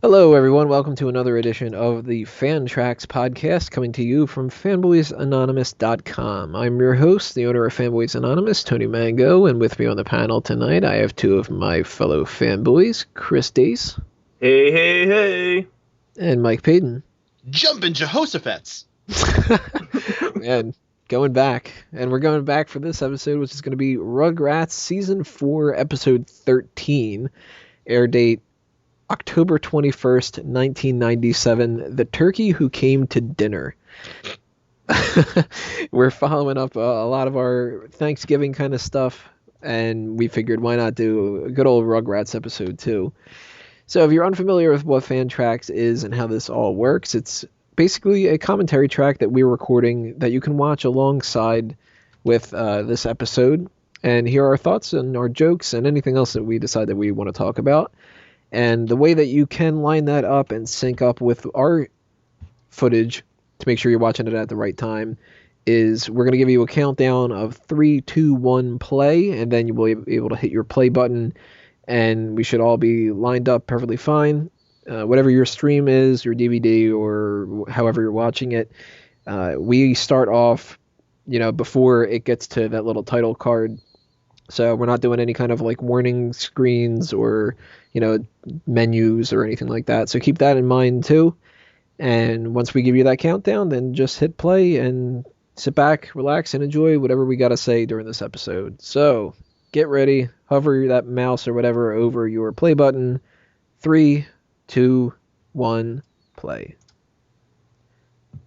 Hello, everyone. Welcome to another edition of the FanTracks podcast, coming to you from fanboysanonymous.com. I'm your host, the owner of Fanboys Anonymous, Tony Mango, and with me on the panel tonight, I have two of my fellow fanboys, Chris Dace. Hey, hey, hey. And Mike Payton. Jumpin' Jehoshaphat's. And going back. And we're going back for this episode, which is going to be Rugrats Season 4, Episode 13, air date October 21st, 1997, The Turkey Who Came to Dinner. We're following up a lot of our Thanksgiving kind of stuff, and we figured why not do a good old Rugrats episode too. So if you're unfamiliar with what FanTracks is and how this all works, it's basically a commentary track that we're recording that you can watch alongside with this episode and hear our thoughts and our jokes and anything else that we decide that we want to talk about. And the way that you can line that up and sync up with our footage to make sure you're watching it at the right time is we're going to give you a countdown of 3, 2, 1, play, and then you will be able to hit your play button, and we should all be lined up perfectly fine. Whatever your stream is, your DVD, or however you're watching it, we start off, before it gets to that little title card. So we're not doing any kind of like warning screens or, menus or anything like that. So keep that in mind too. And once we give you that countdown, then just hit play and sit back, relax, and enjoy whatever we got to say during this episode. So get ready, hover that mouse or whatever over your play button. 3, 2, 1, play.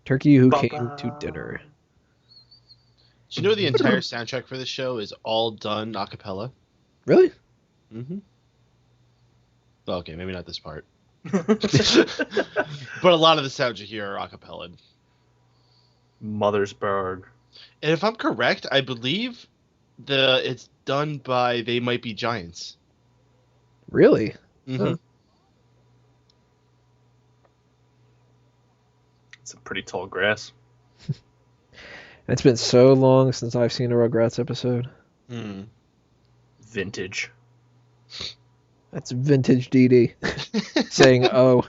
Turkey Who Came to Dinner. Do you know the entire soundtrack for the show is all done a cappella? Really? Mm-hmm. Okay, maybe not this part. But a lot of the sounds you hear are a cappella. Mothersburg. And if I'm correct, I believe it's done by They Might Be Giants. Really? Mm-hmm. Huh. It's a pretty tall grass. It's been so long since I've seen a Rugrats episode. Vintage. That's vintage DD saying, oh.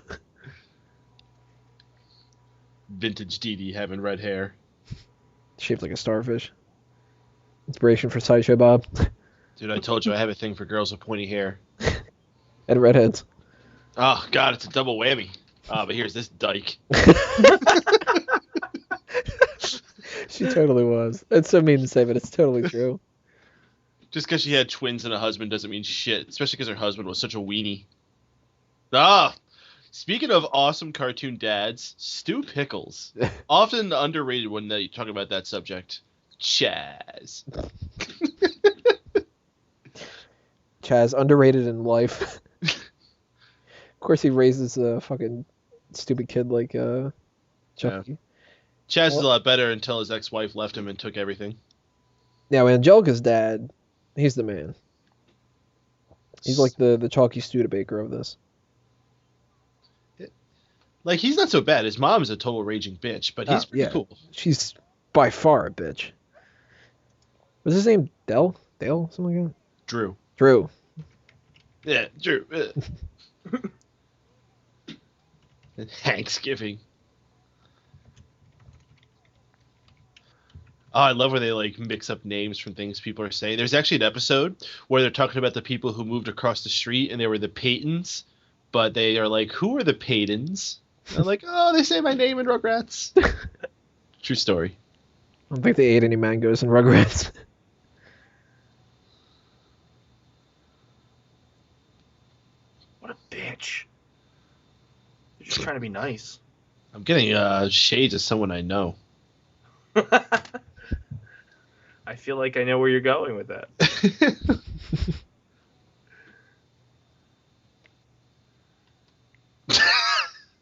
Vintage Dee Dee having red hair. Shaped like a starfish. Inspiration for Sideshow Bob. Dude, I told you I have a thing for girls with pointy hair. And redheads. Oh, God, it's a double whammy. But here's this dyke. She totally was. It's so mean to say, but it's totally true. Just because she had twins and a husband doesn't mean shit, especially because her husband was such a weenie. Speaking of awesome cartoon dads, Stu Pickles. Often underrated when they talk about that subject. Chaz. Chaz, underrated in life. Of course he raises a fucking stupid kid like Chucky. Yeah. Chaz is a lot better until his ex-wife left him and took everything. Now, Angelica's dad, he's the man. He's like the chalky Studebaker of this. Like, he's not so bad. His mom is a total raging bitch, but he's pretty cool. She's by far a bitch. Was his name Dale? Dale? Something like that? Drew. Drew. Yeah, Drew. Thanksgiving. Oh, I love where they like mix up names from things people are saying. There's actually an episode where they're talking about the people who moved across the street and they were the Paytons, but they are like, who are the Paytons? And I'm like, oh, they say my name in Rugrats. True story. I don't think they ate any mangoes in Rugrats. What a bitch. They're just trying to be nice. I'm getting shades of someone I know. I feel like I know where you're going with that.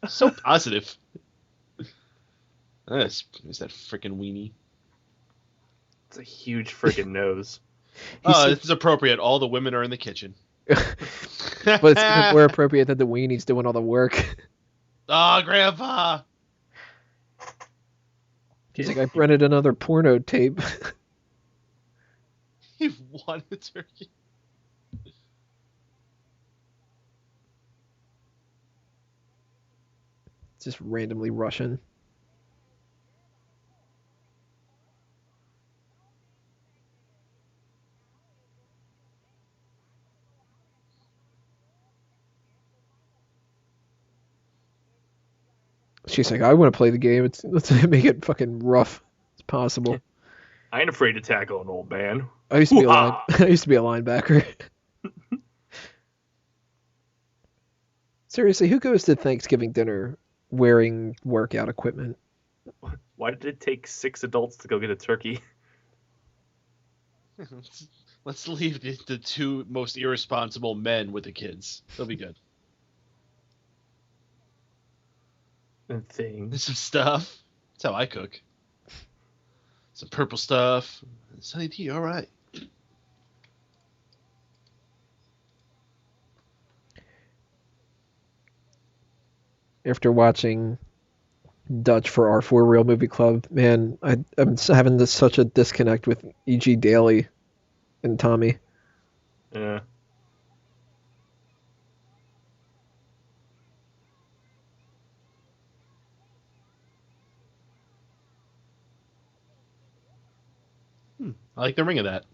So positive. Is that freaking weenie? It's a huge freaking nose. This is appropriate. All the women are in the kitchen. But it's even more appropriate that the weenie's doing all the work. Oh, Grandpa! He's like, I rented another porno tape. He won a turkey. 'Cause just randomly Russian. She's like, I want to play the game. Let's make it fucking rough as possible. I ain't afraid to tackle an old man. I used to be a Hoo-ha! I used to be a linebacker. Seriously, who goes to Thanksgiving dinner wearing workout equipment? Why did it take 6 adults to go get a turkey? Let's leave the two most irresponsible men with the kids. They'll be good. And things. Some stuff. That's how I cook. Some purple stuff. Sunny D, all right. After watching Dutch for our For Real Movie Club, man, I'm having such a disconnect with E.G. Daly and Tommy. Yeah. I like the ring of that.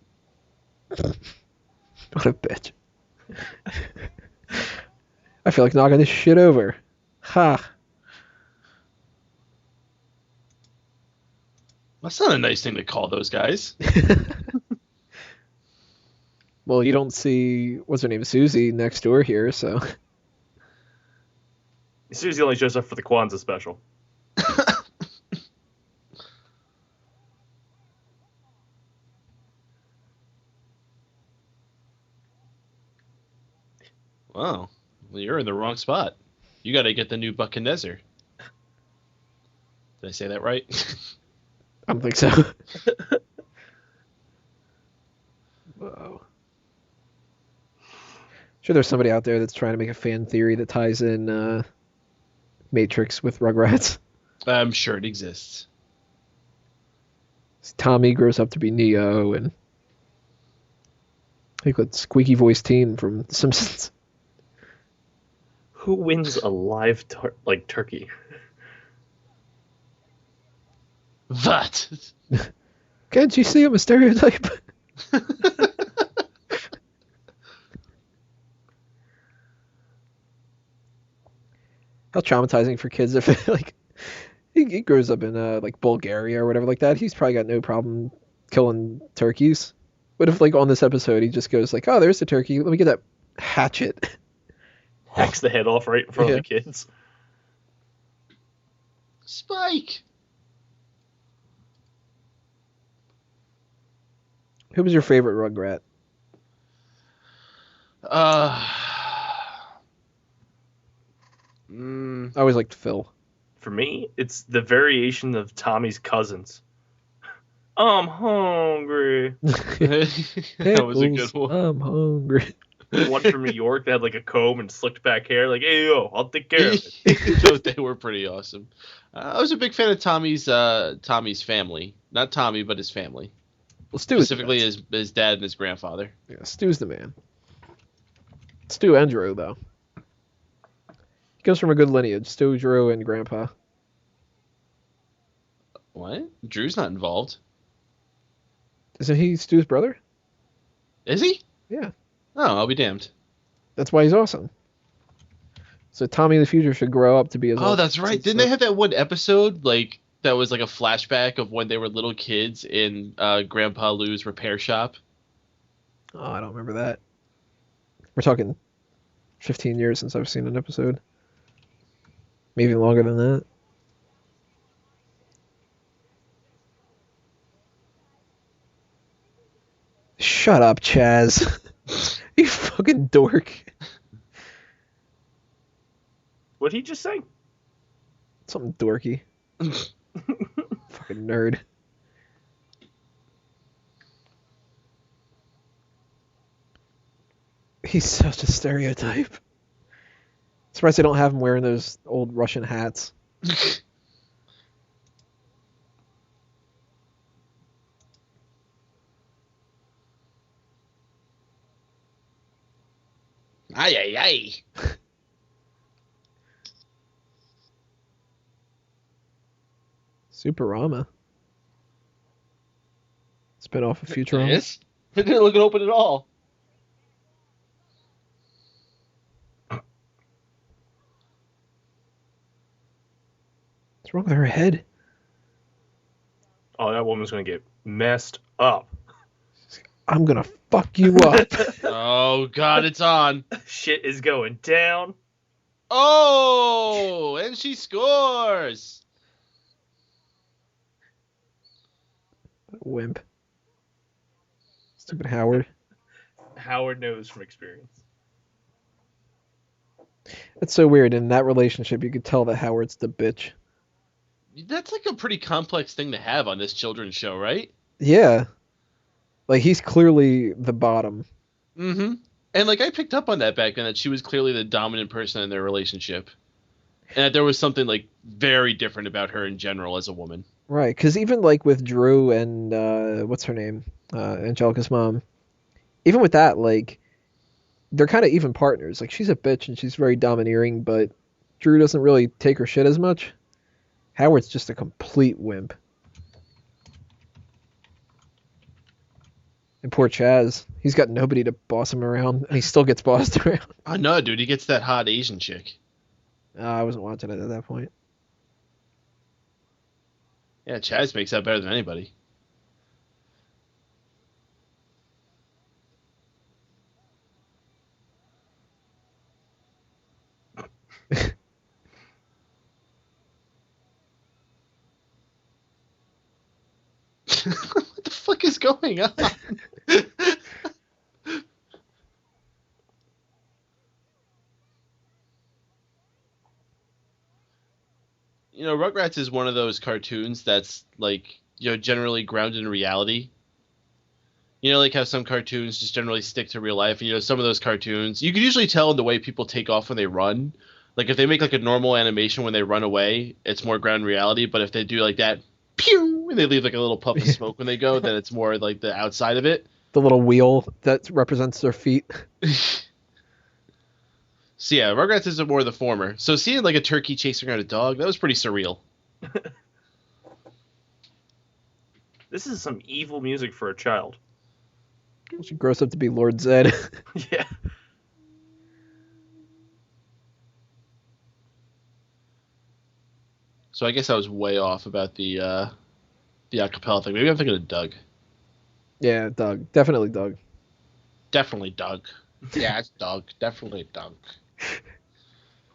What a bitch. I feel like knocking this shit over. Ha. That's not a nice thing to call those guys. Well, you don't see, what's her name, Susie next door here, so. Susie only shows up for the Kwanzaa special. Wow. Well, you're in the wrong spot. You got to get the new Buccanezer. Did I say that right? I don't think so. Whoa. Sure, there's somebody out there that's trying to make a fan theory that ties in Matrix with Rugrats. I'm sure it exists. Tommy grows up to be Neo, and I think that squeaky voiced teen from The Simpsons. Who wins a live turkey? What? Can't you see I'm a stereotype? How traumatizing for kids if like he grows up in like Bulgaria or whatever like that. He's probably got no problem killing turkeys. What if like on this episode he just goes like, "Oh, there's the turkey. Let me get that hatchet." Hacks the head off right in front Yeah. of the kids. Spike. Who was your favorite Rugrat? I always liked Phil. For me, it's the variation of Tommy's cousins. I'm hungry. That was a good one. I'm hungry. The one from New York that had like a comb and slicked back hair. Like, hey, yo, I'll take care of it. They were pretty awesome. I was a big fan of Tommy's family. Not Tommy, but his family. Well, Stu is Specifically his dad and his grandfather. Yeah, Stu's the man. Stu and Drew, though. He comes from a good lineage. Stu, Drew, and Grandpa. What? Drew's not involved. Isn't he Stu's brother? Is he? Yeah. Oh, I'll be damned. That's why he's awesome. So Tommy in the future should grow up to be as Oh, awesome that's right. as Didn't they have that one episode that was like a flashback of when they were little kids in Grandpa Lou's repair shop? Oh, I don't remember that. We're talking 15 years since I've seen an episode. Maybe longer than that. Shut up, Chaz. You fucking dork. What'd he just say? Something dorky. Fucking nerd. He's such a stereotype. Surprised they don't have him wearing those old Russian hats. Ay, ay, ay. Superama. Spin off of It Futurama. is? It didn't look open at all. What's wrong with her head? Oh, that woman's gonna get messed up. I'm gonna fuck you up. Oh, God, it's on. Shit is going down. Oh, and she scores. Wimp. Stupid Howard. Howard knows from experience. That's so weird. In that relationship, you could tell that Howard's the bitch. That's like a pretty complex thing to have on this children's show, right? Yeah. Like, he's clearly the bottom. Mm-hmm. And like I picked up on that back then, that she was clearly the dominant person in their relationship, and that there was something like very different about her in general as a woman. Right, because even like with Drew and what's her name? Angelica's mom. Even with that, like, they're kind of even partners. Like, she's a bitch and she's very domineering, but Drew doesn't really take her shit as much. Howard's just a complete wimp. And poor Chaz, he's got nobody to boss him around, and he still gets bossed around. I know, dude. He gets that hot Asian chick. I wasn't watching it at that point. Yeah, Chaz makes that better than anybody. What the fuck is going on? You know, Rugrats is one of those cartoons that's like, generally grounded in reality. You know, like how some cartoons just generally stick to real life. And, some of those cartoons, you can usually tell in the way people take off when they run. Like, if they make, like, a normal animation when they run away, it's more grounded in reality. But if they do, like, that, pew, and they leave, like, a little puff of smoke when they go, then it's more, like, the outside of it. The little wheel that represents their feet. So, yeah, Rugrats is more the former. So, seeing, like, a turkey chasing around a dog, that was pretty surreal. This is some evil music for a child. She grows up to be Lord Zed. Yeah. So, I guess I was way off about the acapella thing. Maybe I'm thinking of Doug. Yeah, Doug. Definitely Doug. Definitely Doug. Yeah, it's Doug. Definitely Doug.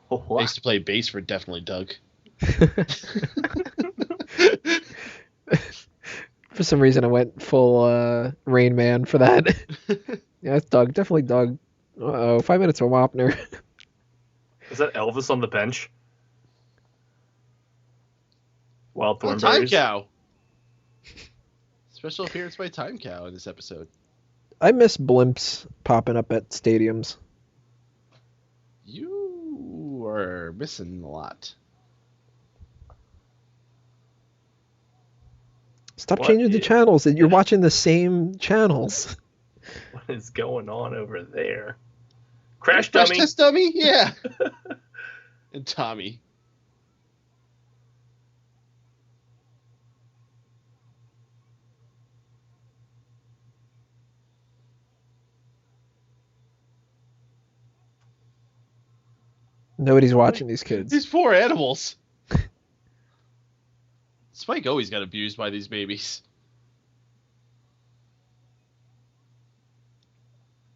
I used to play bass for Definitely Doug. For some reason, I went full Rain Man for that. Yeah, it's Doug. Definitely Doug. Uh-oh, 5 minutes of Wapner. Is that Elvis on the bench? Wild Oh, Thornberries. Time Cow. Special appearance by Time Cow in this episode. I miss blimps popping up at stadiums. You are missing a lot. Stop What changing the is- channels. You're watching the same channels. What is going on over there? Crash Crash dummy. Test Dummy? Yeah. And Tommy. Nobody's watching these kids. These poor animals. Spike always got abused by these babies.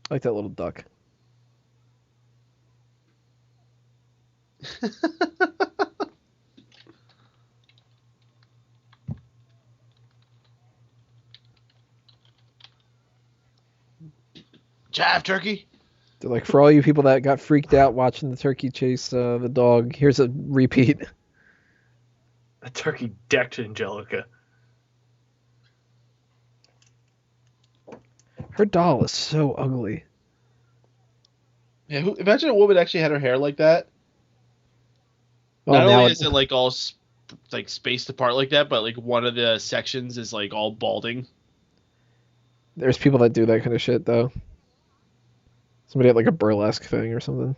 I like that little duck. Jive turkey. They're like, for all you people that got freaked out watching the turkey chase the dog, here's a repeat. A turkey decked Angelica. Her doll is so ugly. Yeah, imagine a woman actually had her hair like that. Well, Not now only is it like all like spaced apart like that, but like one of the sections is like all balding. there's people that do that kind of shit, though. Somebody had like a burlesque thing or something.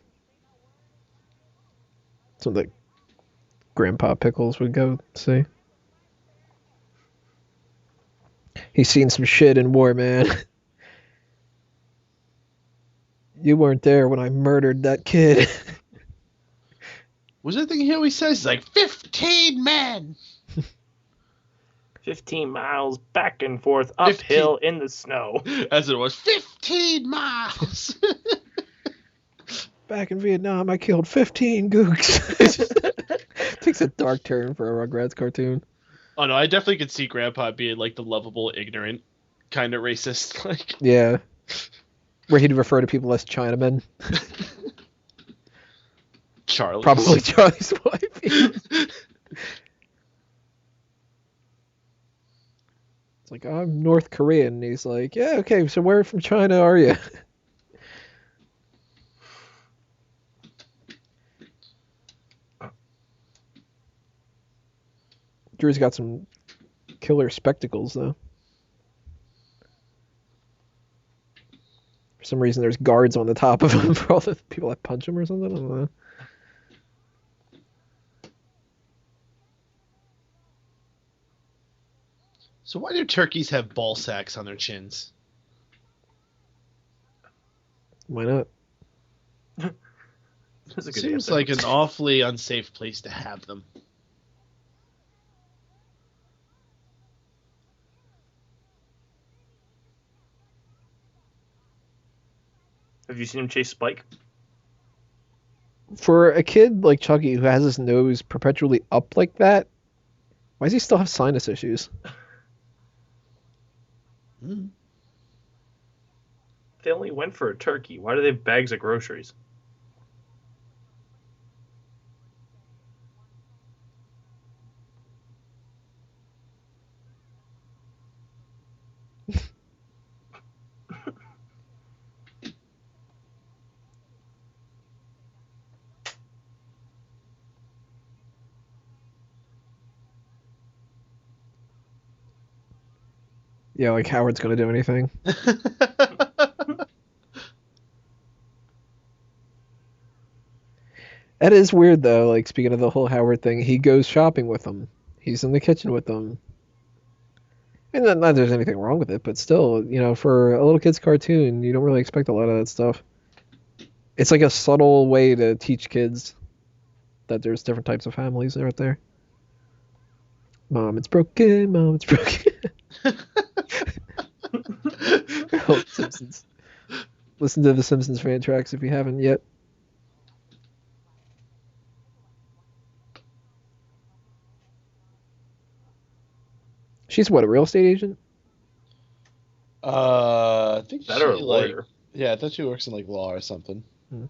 Something that Grandpa Pickles would go see. He's seen some shit in war, man. You weren't there when I murdered that kid. What's that thing he always says? He's like, 15 men! 15 miles back and forth uphill in the snow. As it was, 15 miles! Back in Vietnam, I killed 15 gooks. Takes a dark turn for a Rugrats cartoon. Oh no, I definitely could see Grandpa being like the lovable, ignorant kind of racist. Like, Yeah. Where he'd refer to people as Chinamen. Charlie. Probably Charlie's wife. It's like, I'm North Korean. And he's like, yeah, okay, so where from China are you? Drew's got some killer spectacles, though. For some reason, there's guards on the top of him for all the people that punch him or something. I don't know. So why do turkeys have ball sacks on their chins? Why not? That's a good Seems answer. like an awfully unsafe place to have them. Have you seen him chase Spike? For a kid like Chucky who has his nose perpetually up like that, why does he still have sinus issues? Mm. They only went for a turkey. Why do they have bags of groceries? Yeah, like Howard's gonna do anything. That is weird though. Like speaking of the whole Howard thing, he goes shopping with them. He's in the kitchen with them. And not that there's anything wrong with it, but still, for a little kid's cartoon, you don't really expect a lot of that stuff. It's like a subtle way to teach kids that there's different types of families out there. Mom, it's broken. Mom, it's broken. Oh, Simpsons. Listen to the Simpsons FanTracks if you haven't yet. She's what, a real estate agent? I think Better a she lawyer. yeah, I thought she works in like law or something. Hmm.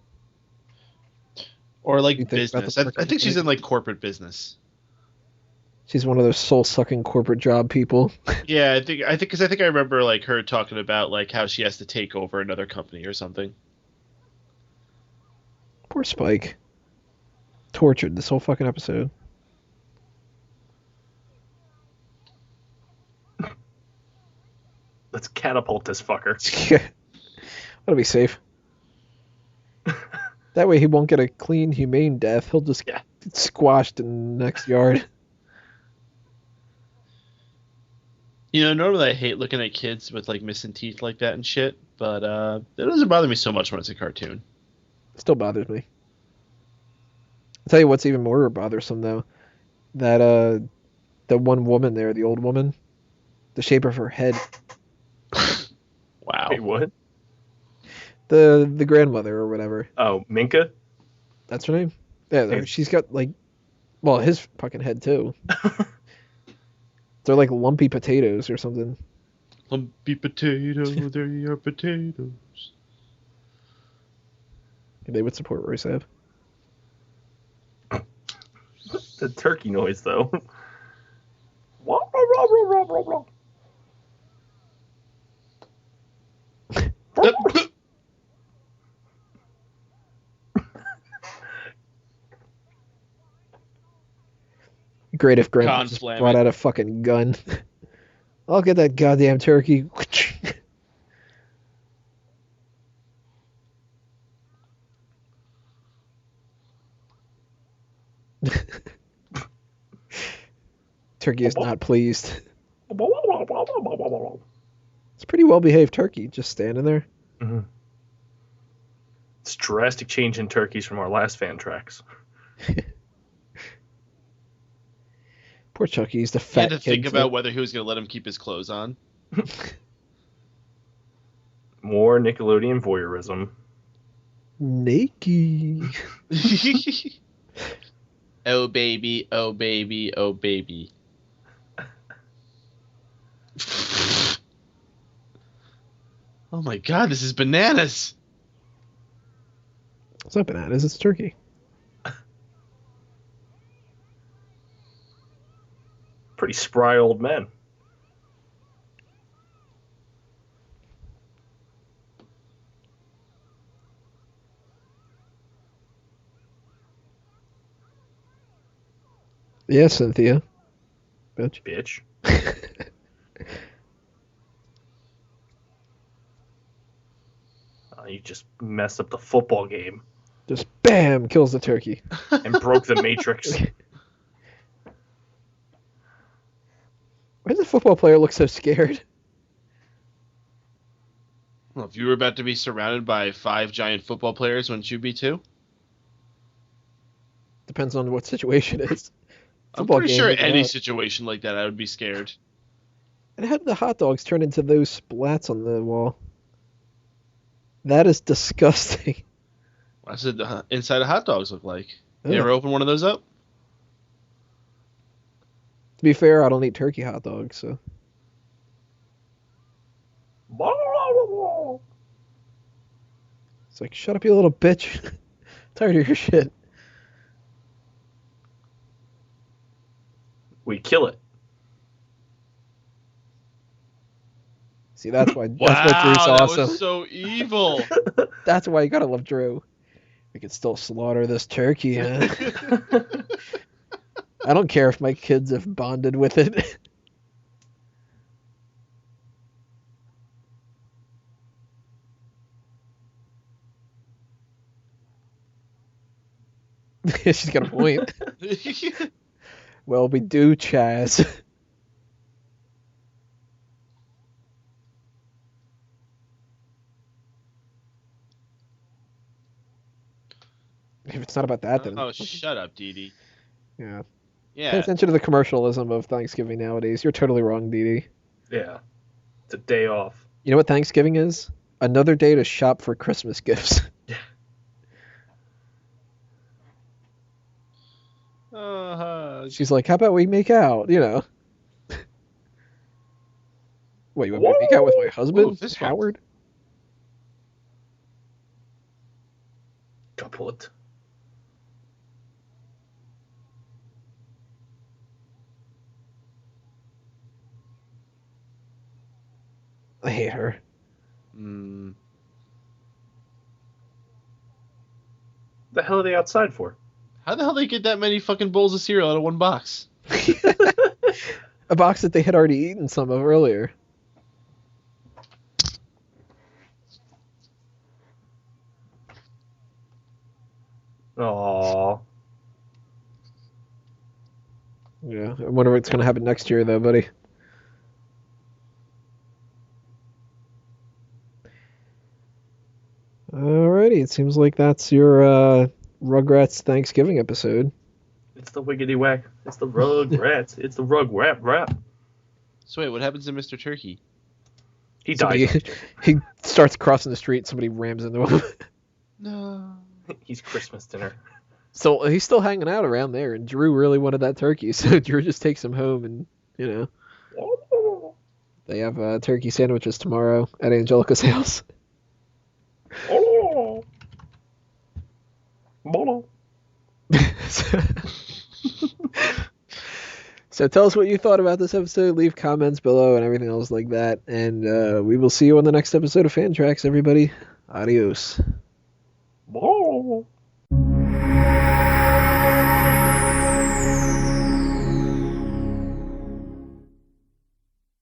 Or like You think about business. the I think she's in like corporate business. She's one of those soul-sucking corporate job people. Yeah, because I think I remember like her talking about like how she has to take over another company or something. Poor Spike. Tortured this whole fucking episode. Let's catapult this fucker. Yeah. That'll be safe. That way he won't get a clean, humane death. He'll just get squashed in the next yard. Normally I hate looking at kids with like missing teeth like that and shit, but it doesn't bother me so much when it's a cartoon. Still bothers me. I'll tell you what's even more bothersome though. That the one woman there, the old woman, the shape of her head. Wow. Wait, what? The grandmother or whatever. Oh, Minka? That's her name? Yeah, she's got like, well, his fucking head too. They're like lumpy potatoes or something. Lumpy potato, there are potatoes. They would support Royce Ave. The turkey noise, though. Great if Grandpa just Conflamming. brought out a fucking gun. I'll get that goddamn turkey. Turkey is not pleased. It's a pretty well-behaved turkey, just standing there. Mm-hmm. It's a drastic change in turkeys from our last FanTracks. Poor Chucky, he's the He fat had to kid. think about whether he was going to let him keep his clothes on. More Nickelodeon voyeurism. Naked. Oh baby, oh baby, oh baby. Oh my god, this is bananas. It's not bananas, it's turkey. Pretty spry old men. Yeah, Cynthia. Bitch. You just messed up the football game. Just bam, kills the turkey. And broke the Matrix. Why does the football player look so scared? Well, if you were about to be surrounded by 5 giant football players, wouldn't you be too? Depends on what situation it is. I'm Football pretty game, sure look it any up. situation like that, I would be scared. And how did the hot dogs turn into those splats on the wall? That is disgusting. What does the inside of hot dogs look like? You Ugh. ever open one of those up? To be fair, I don't eat turkey hot dogs, so. It's like, shut up, you little bitch. Tired of your shit. We kill it. See, that's why. Wow, That's why Drew's that awesome. was so evil. That's why you gotta love Drew. We could still slaughter this turkey, huh? I don't care if my kids have bonded with it. She's got a point. Well, we do, Chaz. If it's not about that, then Oh, shut up, Dee Dee. yeah. Pay Yeah. attention to the commercialism of Thanksgiving nowadays. You're totally wrong, Dee Dee. Yeah. It's a day off. You know what Thanksgiving is? Another day to shop for Christmas gifts. She's like, how about we make out? You know. What, you want me to make out with my husband, Whoa, fist bump. Howard? Kaput. I hate her. Mm. The hell are they outside for? How the hell they get that many fucking bowls of cereal out of one box? A box that they had already eaten some of earlier. Aww. Yeah, I wonder what's going to happen next year, though, buddy. Alrighty, it seems like that's your Rugrats Thanksgiving episode. It's the wiggity whack. It's the Rugrats. It's the rug rap. So wait, what happens to Mr. Turkey? He Somebody, dies. he starts crossing the street, somebody rams into him. No. He's Christmas dinner. So he's still hanging out around there, and Drew really wanted that turkey, so Drew just takes him home, and, you know, they have turkey sandwiches tomorrow at Angelica's house. So tell us what you thought about this episode. Leave comments below and everything else like that. And we will see you on the next episode of FanTracks, everybody. Adios.